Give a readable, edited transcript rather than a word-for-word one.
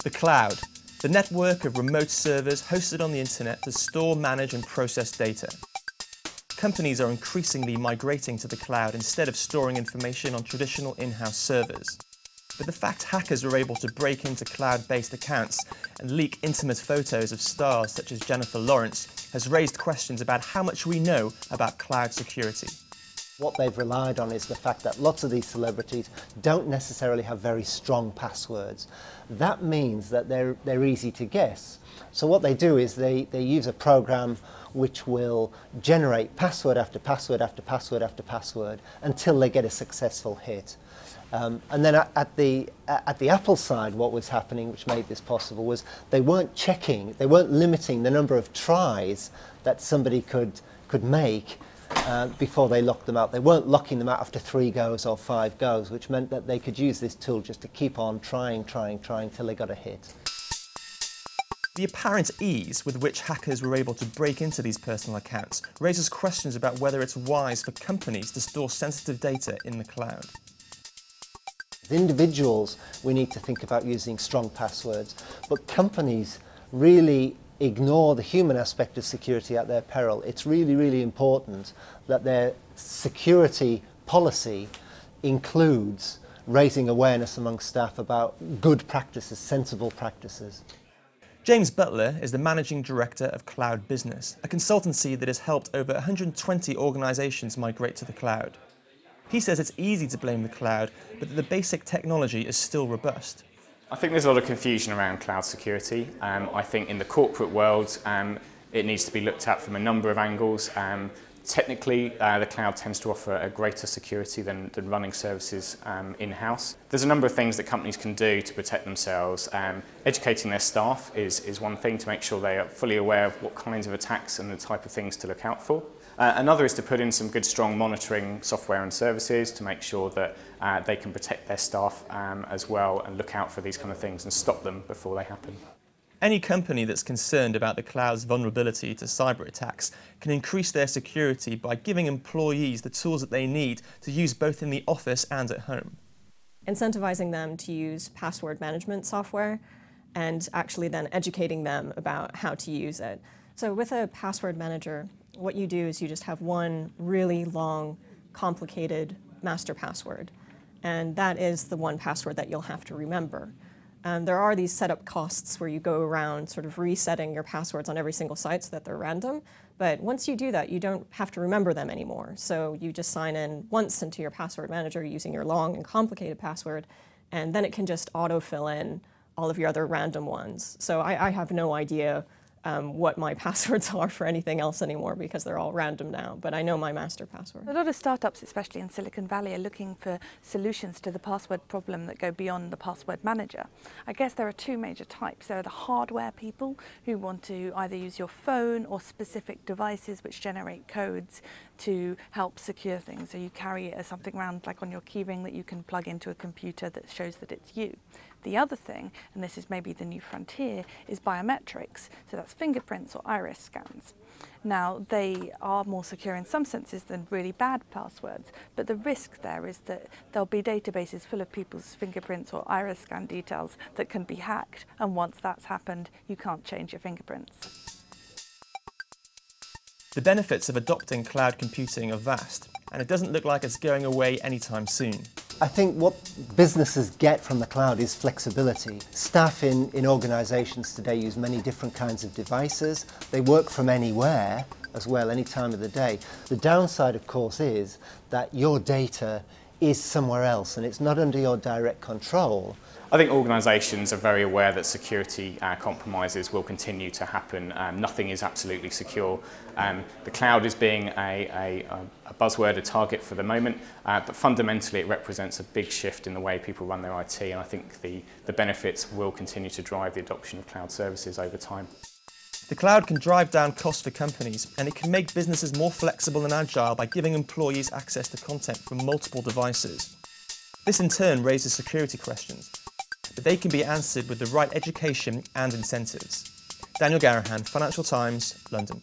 The cloud, the network of remote servers hosted on the internet to store, manage and process data. Companies are increasingly migrating to the cloud instead of storing information on traditional in-house servers. But the fact hackers are able to break into cloud-based accounts and leak intimate photos of stars such as Jennifer Lawrence has raised questions about how much we know about cloud security. What they've relied on is the fact that lots of these celebrities don't necessarily have very strong passwords. That means that they're easy to guess. So what they do is they use a program which will generate password after password after password after password until they get a successful hit. And then at the Apple side, what was happening, which made this possible, was they weren't limiting the number of tries that somebody could make before they locked them out. They weren't locking them out after 3 goes or 5 goes, which meant that they could use this tool just to keep on trying till they got a hit. The apparent ease with which hackers were able to break into these personal accounts raises questions about whether it's wise for companies to store sensitive data in the cloud. As individuals, we need to think about using strong passwords, but companies really ignore the human aspect of security at their peril. It's really, really important that their security policy includes raising awareness among staff about good practices, sensible practices. James Butler is the Managing Director of Cloud Business, a consultancy that has helped over 120 organisations migrate to the cloud. He says it's easy to blame the cloud, but that the basic technology is still robust. I think there's a lot of confusion around cloud security. I think in the corporate world, it needs to be looked at from a number of angles. Technically, the cloud tends to offer a greater security than running services in-house. There's a number of things that companies can do to protect themselves. Educating their staff is one thing, to make sure they are fully aware of what kinds of attacks and the type of things to look out for. Another is to put in some good, strong monitoring software and services to make sure that they can protect their staff as well and look out for these kind of things and stop them before they happen. Any company that's concerned about the cloud's vulnerability to cyber attacks can increase their security by giving employees the tools that they need to use both in the office and at home. Incentivizing them to use password management software and actually then educating them about how to use it. So with a password manager, what you do is you just have one really long, complicated master password. And that is the one password that you'll have to remember. There are these setup costs where you go around sort of resetting your passwords on every single site so that they're random. But once you do that, you don't have to remember them anymore. So you just sign in once into your password manager using your long and complicated password, and then it can just auto-fill in all of your other random ones. So I have no idea what my passwords are for anything else anymore because they're all random now, but I know my master password. A lot of startups, especially in Silicon Valley, are looking for solutions to the password problem that go beyond the password manager. I guess there are 2 major types. There are the hardware people who want to either use your phone or specific devices which generate codes to help secure things. So you carry something around like on your keyring that you can plug into a computer that shows that it's you. The other thing, and this is maybe the new frontier, is biometrics. So that's fingerprints or iris scans. Now, they are more secure in some senses than really bad passwords, but the risk there is that there'll be databases full of people's fingerprints or iris scan details that can be hacked, and once that's happened, you can't change your fingerprints. The benefits of adopting cloud computing are vast, and it doesn't look like it's going away anytime soon. I think what businesses get from the cloud is flexibility. Staff in organisations today use many different kinds of devices. They work from anywhere as well, any time of the day. The downside, of course, is that your data is somewhere else and it's not under your direct control. I think organisations are very aware that security compromises will continue to happen. Nothing is absolutely secure. The cloud is being a buzzword, a target for the moment, but fundamentally it represents a big shift in the way people run their IT, and I think the benefits will continue to drive the adoption of cloud services over time. The cloud can drive down costs for companies, and it can make businesses more flexible and agile by giving employees access to content from multiple devices. This in turn raises security questions, but they can be answered with the right education and incentives. Daniel Garrahan, Financial Times, London.